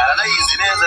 Analizi neza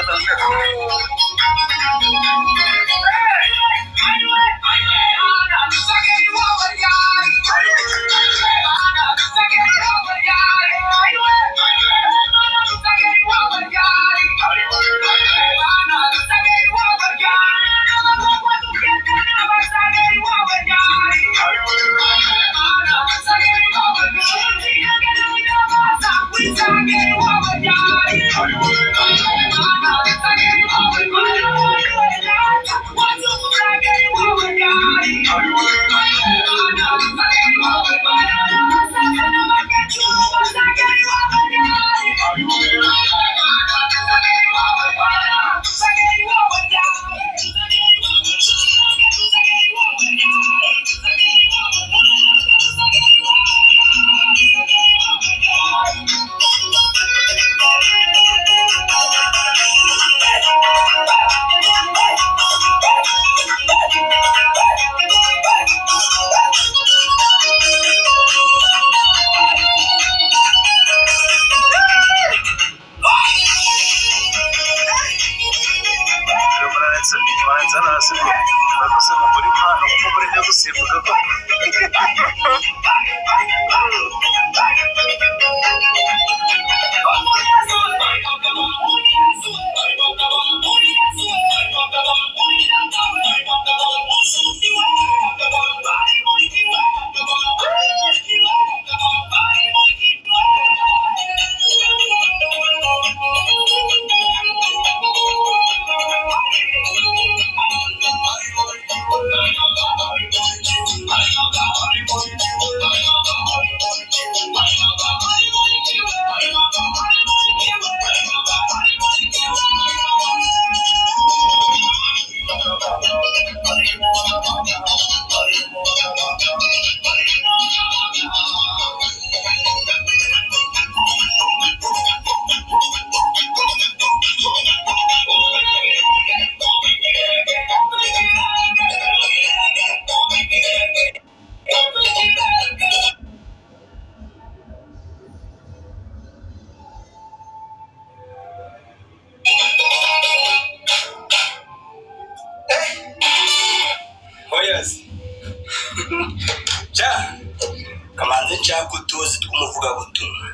kamanze nshaka utuzi tw'umuvuga butumwa.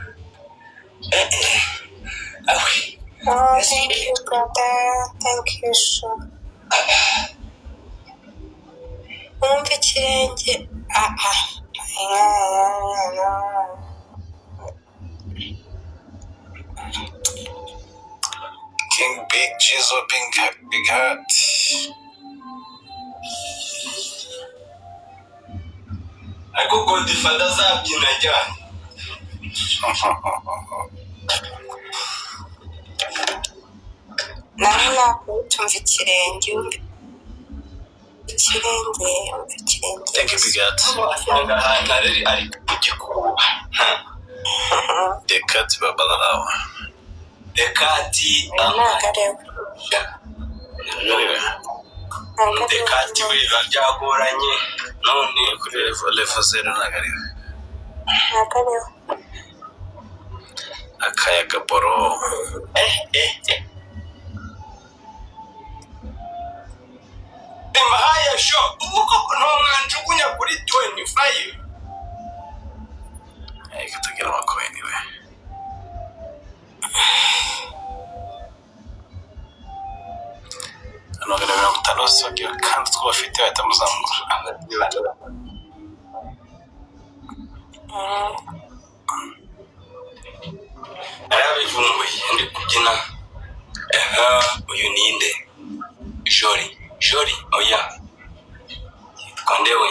Oh, thank you, brother. Thank you, sure. Umva ikirenge. King Big Jizo Big Hat. Ako Godfather zabyina cyane. Nari nakumva ikirenge. Thank you, Big Hat. Ari kugikuba. Dekati babalarawa. Dekati Dekati wiga byagoranye none kuri level 0 nagariwe. Akayaga boro. Mahaya show uko ntumwanjugunya kuri 25. Katagira makoini we. Ano gana mirongo itanu sogera kandi twabafite batamuzamura. Arabivumbuye ndi kubyina. Uyu ninde? Jori oya. Kondewe.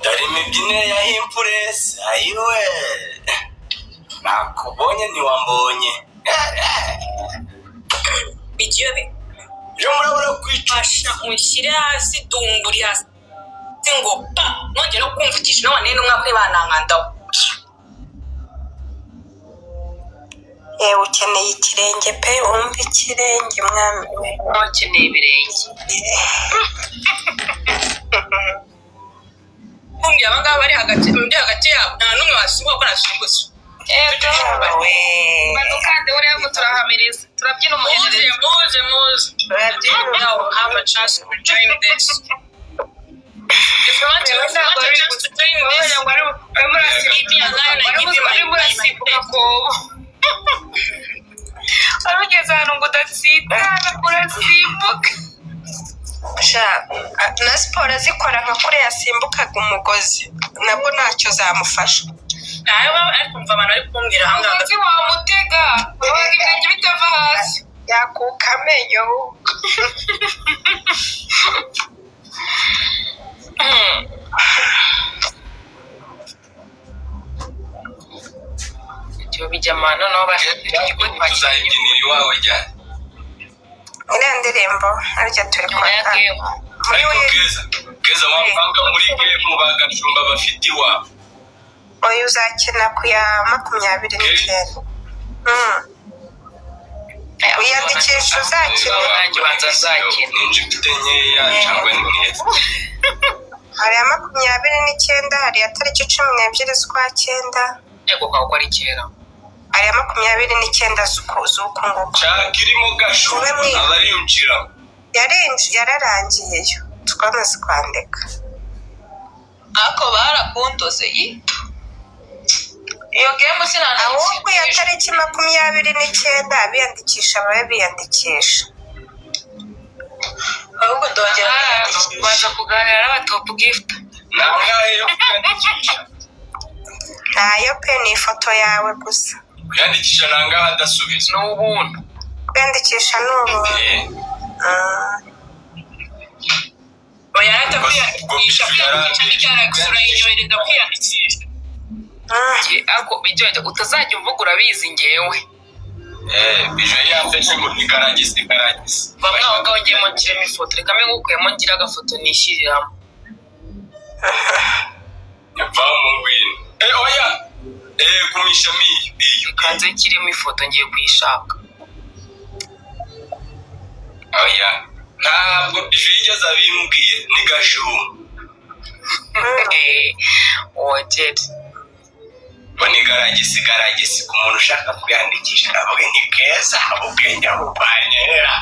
Dari mibyine ya Impress ayiwe. Nakubonye ntiwambonye. Bijobe. Jo murabura kwicasha Unshyire hasi dumburi hasi ngo pa nongera kumvugisha none n'umwaka banankandaho. ukeneye ikirenge pe wumva ikirenge mwami we ukeneye ibirenge kumbi abangaba bari hagati yabo nta n'umwe wasiba ko nashingutse badukande uriya ngo turahamiriza turabyina umuhenereza muze now have a chance to join this if you want to join this leave me alone and give you my arugeze ahantu ngo udatsitara urasimbuka na siporo zikora nka kure yasimbukaga umugozi nabwo ntacyo zamufasha kumva abantu bari kumbwira ahangaha umugozi wamutega wabaga ibirenge bitava hasi yakuka amenyo ibyo bijyamana no tuzayibyinira iwawe ryari iriya ndirimbo arya turi ariko keza wapanga muri game bagacumba bafite iwabo oya uzakina ku ya 29 wiyandikisha uzakina nanjye banza nzakina mfite nkeya cyangwa ni neza hari ya 29 hari ya tariki 12 z'ukwa 9 ego kwa uko ari kera hari ya 29 z'uku nguku kirimo gasho abariyumcira yararangiye yo twamaze kwandika ako barakundoze iyo game sinana ahubwo ya tariki 29 abiyandikisha babe biyandikisha ahubwo ndongera baza kuganira n'aba top gift nangahe yo kwiyandikisha ntayo pe ni ifoto yawe gusa kwiyandikisha nangahe adasubiza n'ubuntu kwiyandikisha n'ubuntu oya atakwiyandikisha n'icyara inyohereza kwiyandikisha ako bijyanye utazajya umvuga urabizi ngewe bijo yafashe ngo ikaragise bamwe aho ngaho ngiye mu kiremo ifoto reka mbe ngukuyemo ngira agafoto nishyiramo yavamo ngwino oya kumishami iyo kanze kirimo ifoto ngiye kuyishaka oya ntabwo bijo yigeze abimbwiye ni gashumu wogere boni garagisi ku muntu ushaka kwiyandikisha avuga ni keza ubwenge bupanyera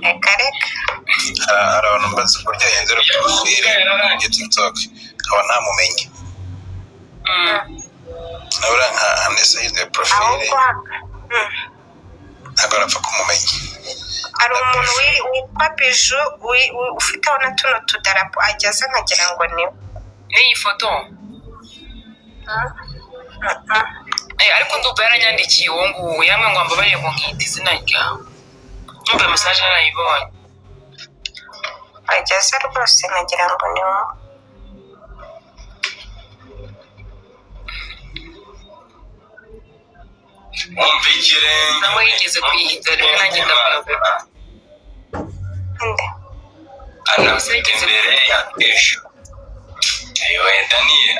reka hari abantu mbazi kurya yenzera profile ya TikTok nkaba ntamumenye nabura nka Anessa yizwe profile ntabwo arapfa kumumenya hari umuntu witwa Biju ufiteho na tuno tudarapo ageze nkagira ngo n'iyi foto ariko ndumva yaranyandikiye uwo nguwo yamwe ngo mbabariye ngo nkite izina ryawe numva message narayibonye ageze rwose nkagira ngo ni wowe umva ikirenge nawe yigeze kuyihita rero nanjye ndakuyoboka anafite imbere ya esho ayowe Daniel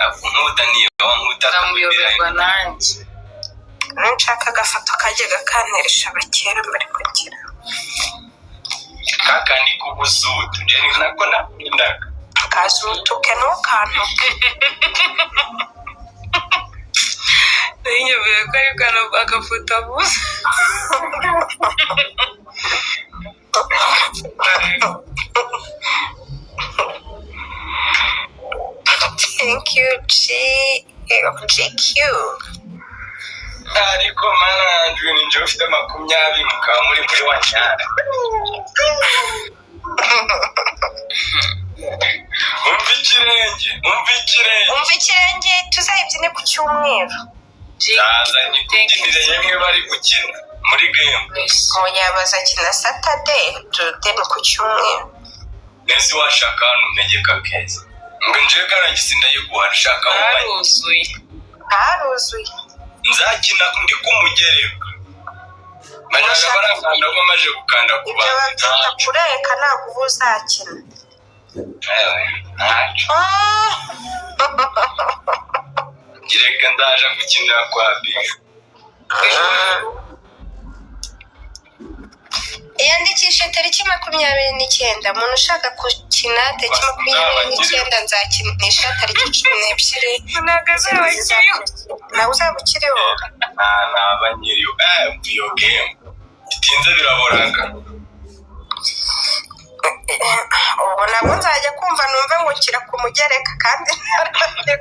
Daniel ndamuyoberwa nanjye nshaka agafoto kajya gakanteresha abakera mbere kugira kakandi kubuzutu njye nako nakundaga kazutuke ntukantuke ntinyobere ko ari kana agafoto abuze thank you GQ ariko mana Andrew ni njye ufite 20 mukaba muri wa cyane umva ikirenge tuzayibyine ku cyumweru zazanye kubyinire yemwe bari gukina muri game munyabaza kina Saturday tudeni ku cyumweru nezi washaka hano ntegeka keza ngo nje garagisi ndayiguha shaka haruzuye nzakina ndi kumugereka majaga barakanda ko maje gukanda kuba ibyo babyita kureka ntabwo uzakina gireka ndaje gukinira kwa Biju iyandikishe tariki 29 umuntu ushaka gukina tariki 29 nzakinisha tariki 12 ntabwo azaba akiriho nawe uzaba ukiriho naba nyiriyo iyo game bitinze biraboraga ubu nabwo nzajya kumva numve ngo kira ku mugereka kandi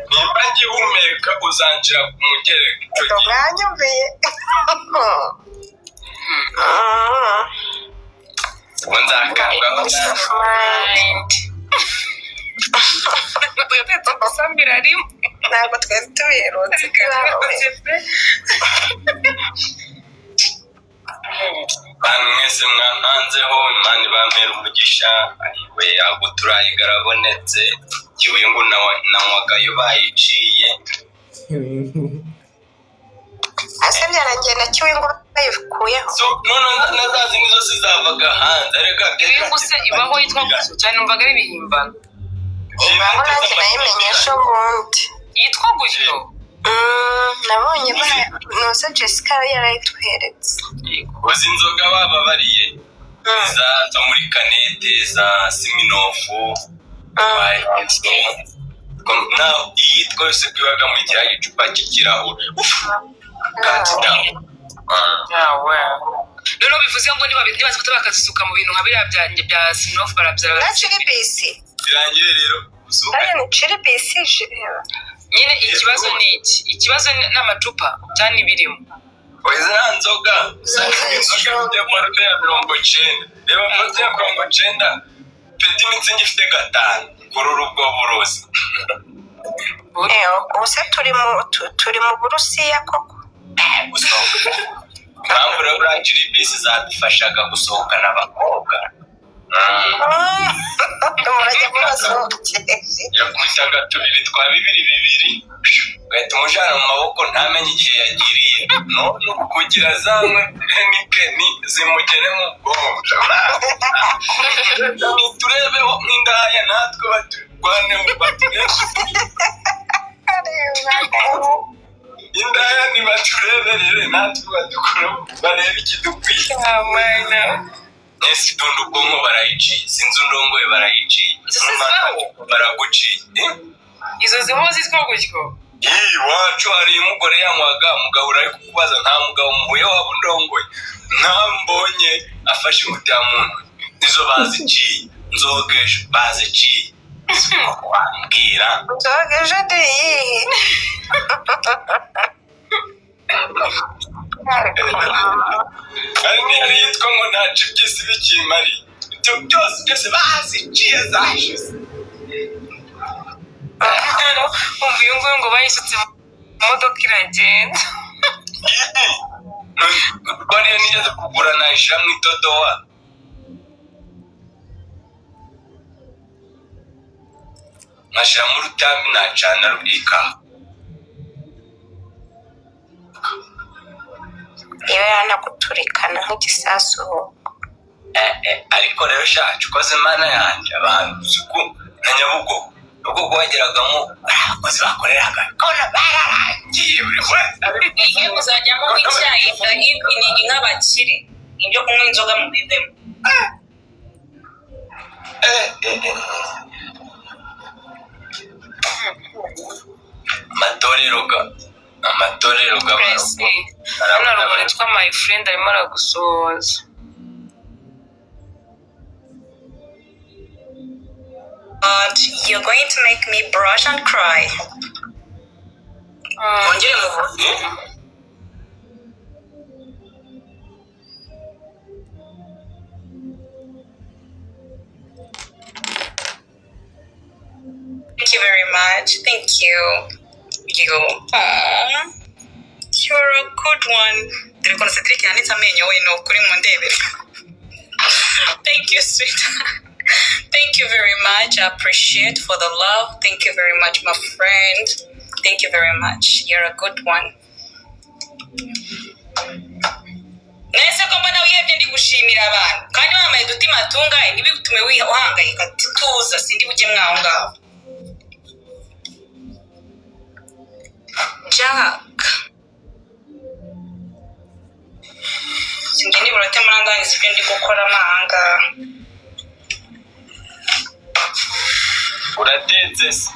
nimba ngihumeka uzanjira ku mugereka icyo gihe bwanyumviye ubu nzakanga ntabwo twari tubiherutse bantu mwese mwantanzeho imana ibampera umugisha ariwe ahubwo turayiga abonetse kiwingu nanywagayo bayiciye ase byarangiye na kiwingu bayikuyeho none nazazi nizo zizavaga hanze ariko kiwingu se ibaho yitwa gusa cyane numvaga ari ibihimbano ibaho nanjye nayimenyesha ubundi yitwa gutyo nabonye nusa Jessica yarayitweretse uzi inzoga bababariye za muri kanete za siminofu iyitwa yose kwibaga muri kiriya gicupa cy'ikirahure rero bivuze ngo nibazifata bakazisuka mu bintu nka biriya byanjye bya siminofu barabyara na chilibisi birangire rero ni chilibisi nyine ikibazo ni iki ikibazo n'amacupa cyane ibirimo weza nzoga inzoga ya marume ya 90 reba marume ya 90 peti mitsingi ifite 5 kurura ubwo burozi ubuse turi mu Burusiya koko mpamvu rero burangire bisi zadufashaga gusohokana abakobwa murajya mubasohokeje yakubitaga 2 twa 2 ugahita umujana mu maboko ntamenye igihe yagiriye no kugira zamwe ni zimugere mu bwonko turebeho nk'indaya natwe baturwane mu baturebe indaya ntibatureberere natwe badukora barebe ikidukwiye ese tundu ubwonko barayiciye sinzi undongoye barayiciye baraguciye izo ziho zitwa gutyo iwacu hari umugore yanywaga umugabo ari kukubaza nta mugabo muhuye waba undongoye ntambonye afashe umuti wa muntu izo baziciye nzogeje baziciye wambwira nzogeje ndiyihe hari n'iyari yitwa ngo ntaci by'isi bikimari ibyo byose baziciye zashize umva uyu nguyu ngo bayisutse mu modoka iragenda bariyo nigeze kugura nayishyira mu itodowa nkashyira mu rutambi nacana rurika iyo yanaguturikana nk'igisasu ariko rero shacu ukoze mana yanjye abantu uziku na Nyabugogo ubwo wageragamo abakozi bakoreraga kona bararangiye buri wese iyo muzajyamo icyayi bwa evening nk'abakire ibyo kunywa inzoga mu bivemo amatorero hano haruguru yitwa my friend arimo aragusohoza And you're going to make me blush and cry. ongere muvuge Thank you very much. Thank you. Aww. You're a good one. Thank you, sweetheart. Thank you very much. I appreciate for the love. Thank you very much, my friend. Thank you very much. You're a good one. Nese ko mbona wiyebye ndi gushimira abantu kandi bamaye dutima tungaye ntibigutume wihangayika tuza sindi bujye mwaho ngaho. Jack. sinjye niburate murandangiza ibyo ndi gukora amahanga. Uratetse se?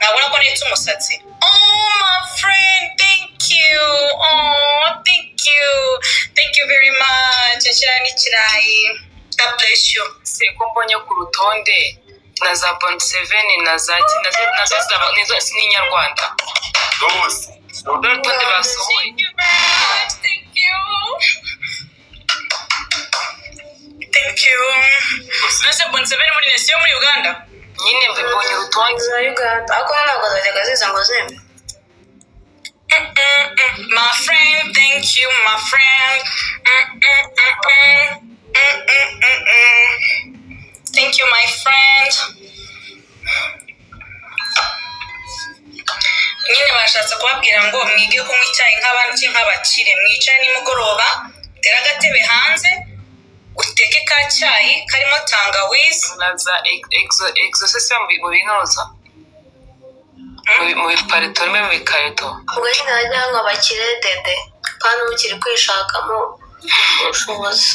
Nabona ko netse umusatsi. Oh my friend, thank you. Oh, thank you. Thank you very much. Cyane kirayi. God bless you. Se ko mbonye ku rutonde na za Bond 7 na za nizo n'inyarwanda. Rwose. Urutonde basohoye. Thank you very much. Thank you. Thank you. Nase Bond 7 muri nation muri Uganda. Nyine mbonye urutonde za Uganda ako ntabwo zajyaga ziza ngo zembe. My friend, thank you, my friend. Thank you, my friend. Nyine bashatse kubabwira ngo mwige kunywa icyayi nk'abandi nk'abakire, mwicare nimugoroba tera agatebe hanze uteke ka cyayi karimo tangawizi na za exorcism mu binoza mu biparito mu bikayeto. ubwo nyine hajya hanywa abakire dede kandi ukiri kwishakamo ubushobozi.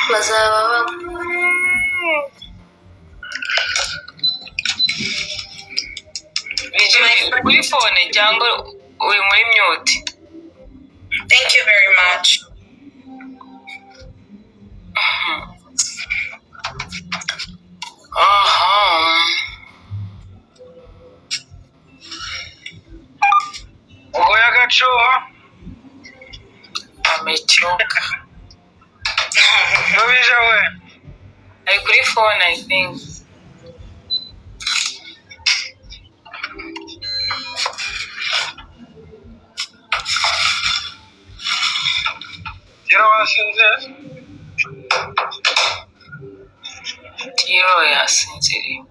bazaba kuri phone cyangwa uri muri mute? Thank you very much. Ugoya gacuha? Amechoka. Nubije we? Ari kuri phone, I think. Tiro wasinze? Tiro yasinziriye.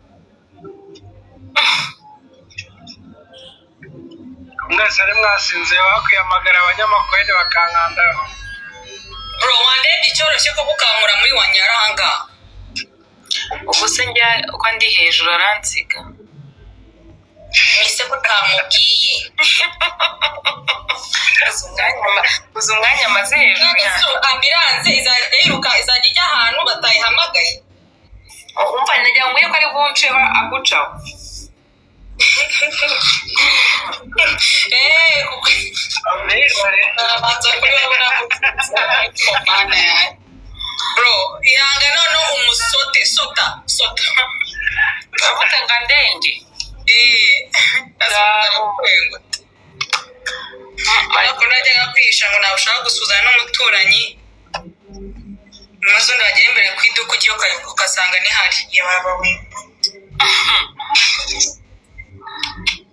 Mwese ari mwasinze wakwiyamagara abanyamakuru bakankandaho. Bro, wandebye icyoroshye ko gukamura muri Wanyaranga. Ubu se njya uko ndi hejuru aransiga. Mise ko utamubwiye. Uzi umwanya amaze hejuru So ambulance izajya yiruka izajya ijya ahantu batayihamagaye. umva najya ngo ko ari bunceho agucaho. Bro, ihangana no umusote sota. Uravuga ngo ndenge. Ariko najyaga kwisha ngo nawe ushaka gusuzana n'umuturanyi maze undi wagera imbere ku iduka ugiye ugasanga nihari yababa we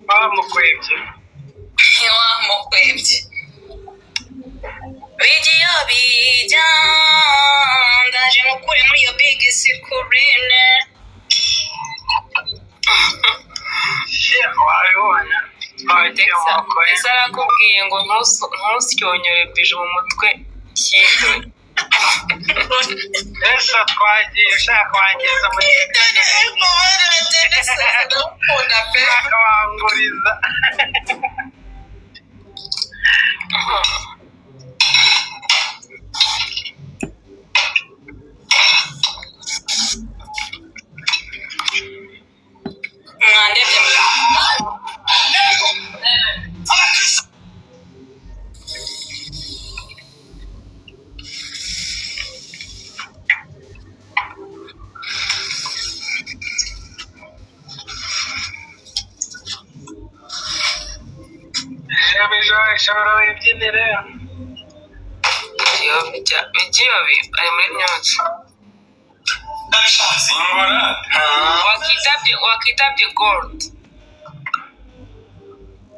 bamukwebye wamukwebye bigiye bijya ndaje mukure muri iyo big screen wabibona ese arakubwiye ngo ntusyonyore bije mu mutwe cyito. ese twagiye ushaka wangiza muri ushaka wanguriza mwandebye ishobora wibyinire Igiyobi ari muri myotsi. singora wakitabye gold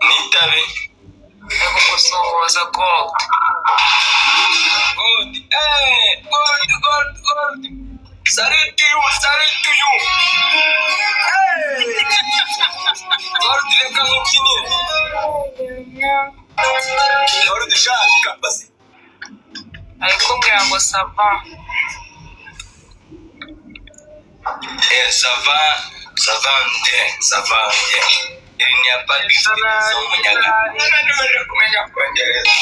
nitabe ego gusohoza gold. gold salute to you gold reka mubyinire gold shaka basi ari kumbwira ngo sava. ça va bien iri ni ya Pakistan zo munyaga nani maje kumenya kongereza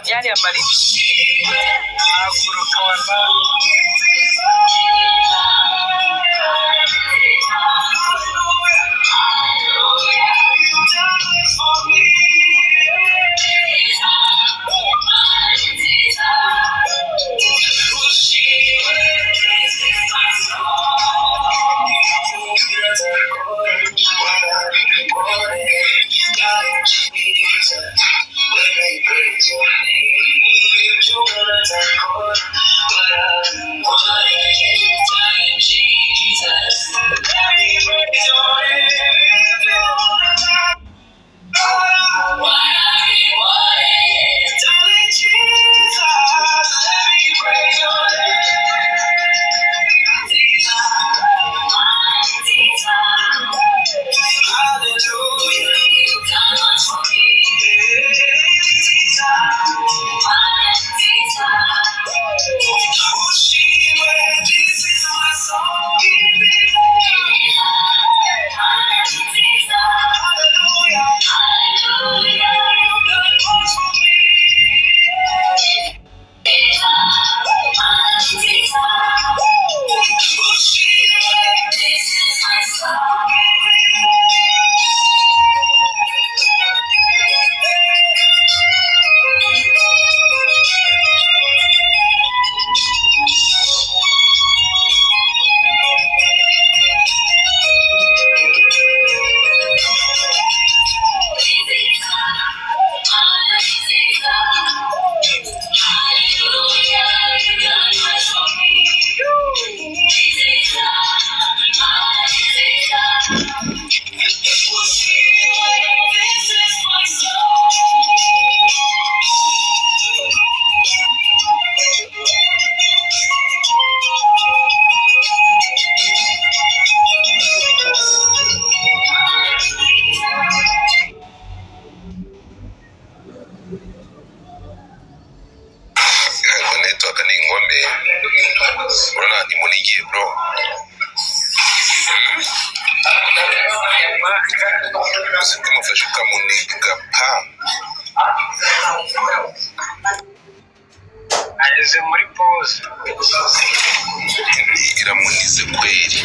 Yari amari ageze muri pause iramunize kweri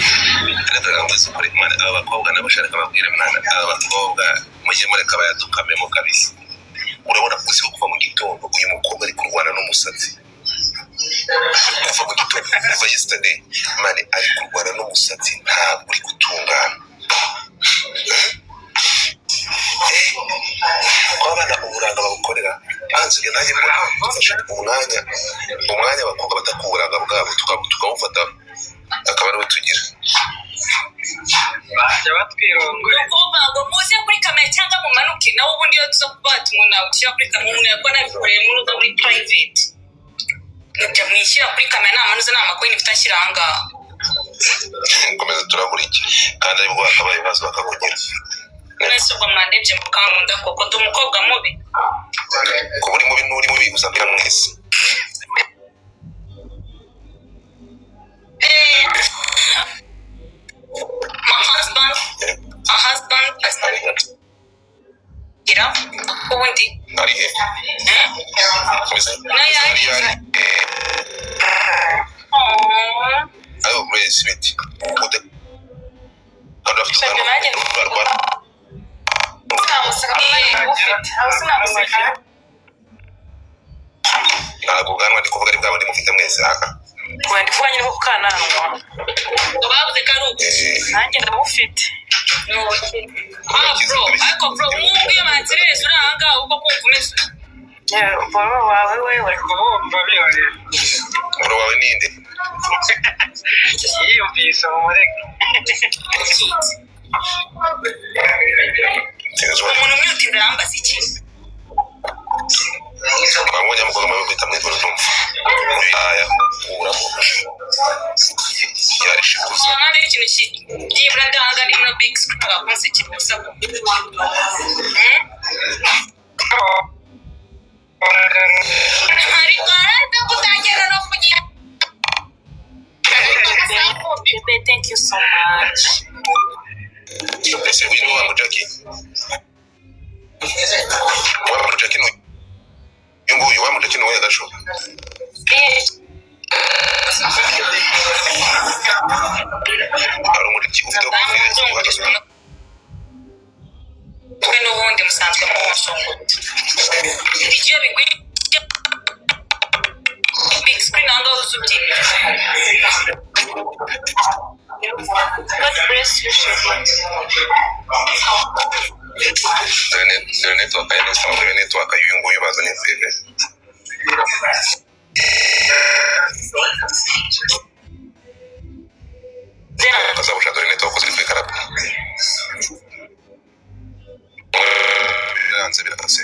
aravuga ngo Imana aba bakobwa nabashaka babwira Imana aba bakobwa mujye mureka bayadukamemo kabisa urabona kuzi kuva mu gitondo uyu mukobwa ari kurwana n'umusatsi kuva mu gitondo kuva yesterday Imana ari kurwana n'umusatsi ntabwo uri gutungana abana uburanga babukorera hanze nanjye dufashe umwanya abakobwa batakuburanga bwabo tukawufata akaba ariwe tugira bajya batwirongora ukuvuga ngo muze kuri kamera cyangwa mumanuke nawe ubundi iyo tuza kubata umuntu awushyira kuri kamera umuntu yakora nabikoreye muri uza muri private nibyo mwishyira kuri kamera nta manuza nta makoini mfite ashyira ahangaha komeza turabura iki kandi aribwo hakabaye ibibazo bakakugira mwese ubwo mwandebye mukangunda koko ndi umukobwa mubi kuba uri mubi n'uri mubi uzabwira mwese my husband ira ubundi ari he ayo mwese biti ude kandi afite ntabwo bwanwa ndi kuvuga ari bwabo ndi mufite mwese haka wenda kuvuga nyine ko kananwa bavuze ko ari uko nanjye ndamufite bro ariko bro mwumva iyo banserereza uri ahangaha ubwo kumva umeze boro wawe wewe kubumva bihorera bro wawe ninde yiyumvise mu mureke umuntu umwe uti ndarambaza iki mwamubonye mukobwa mawe kwita mwitwa n'utumva aya kuramo yarishikuza kandi ikintu byibura ndanga ni muri big screen bakunze kibuza ariko arada kutangira no kugira thank you so much ese uyu ni wa Jackie wa Jackie nguyu wa Jackie no yagasho arumuriki ufite confidence uhagasoma kuri n'ubundi musanzwe mu mushongoto ibyo bigwi big screen aho uzubyina God bless you Shema dore network ya nesa muri network y'uyu nguyu bazanye feve kaza busha dore network ziri kwikara biranze birakase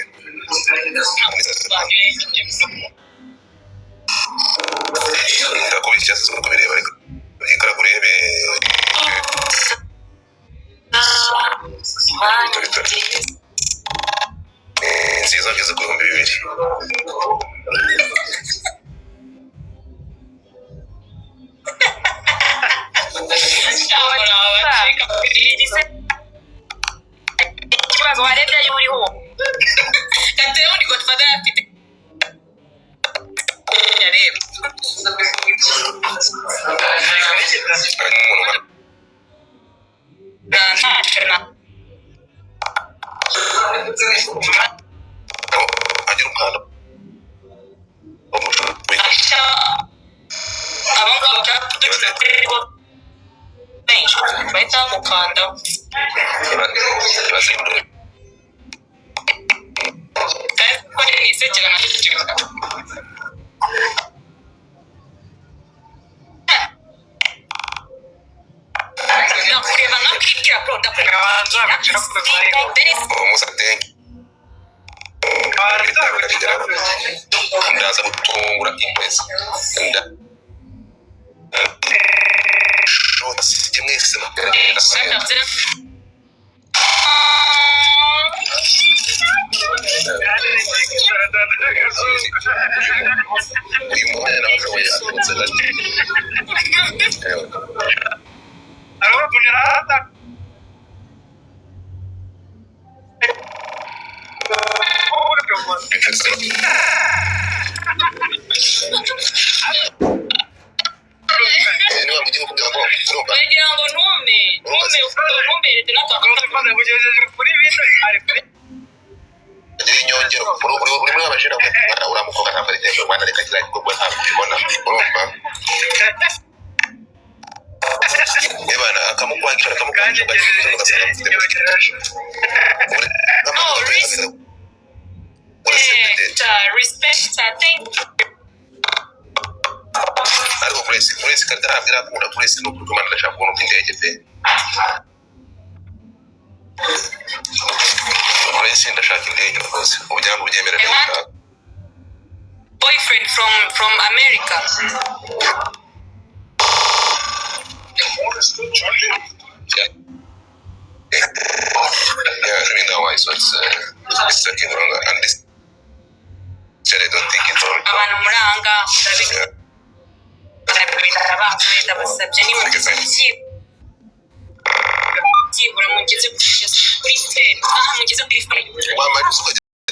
ndakubishya sasa kubireba ariko ikara kurebe nziza ngeze ku 2000 ikibazo warebye yuriho katero ni godfather afite yareba agira umwana abangaba bakadukira kuri bo benshi bahita gukanda ibazindure kandi ni isekera na cyo kureba nka kwikira pro ndaza gutungura impresa shoti mwese uyu muhanda nawe akunze gati wagira ngo ntume ntumberete n'akantu inyongero uri muri abajira uramukoga ntabwo ari cyane Rwanda reka kira gikorwa ntabwo ubibona urumva ebana akamukwagira nanjye respect, thank you. ariko Grace katarabwira akunda Grace no kugumana ndashaka kubona uko indege pe Grace ndashaka indege rwose ubujyana ubyemera neza Boyfriend from America. Yeah, I mean that why so it's taking longer and this I don't think it's all Abantu muranga ndabasabye ni byibura mugeze kuri stage mugeze kuri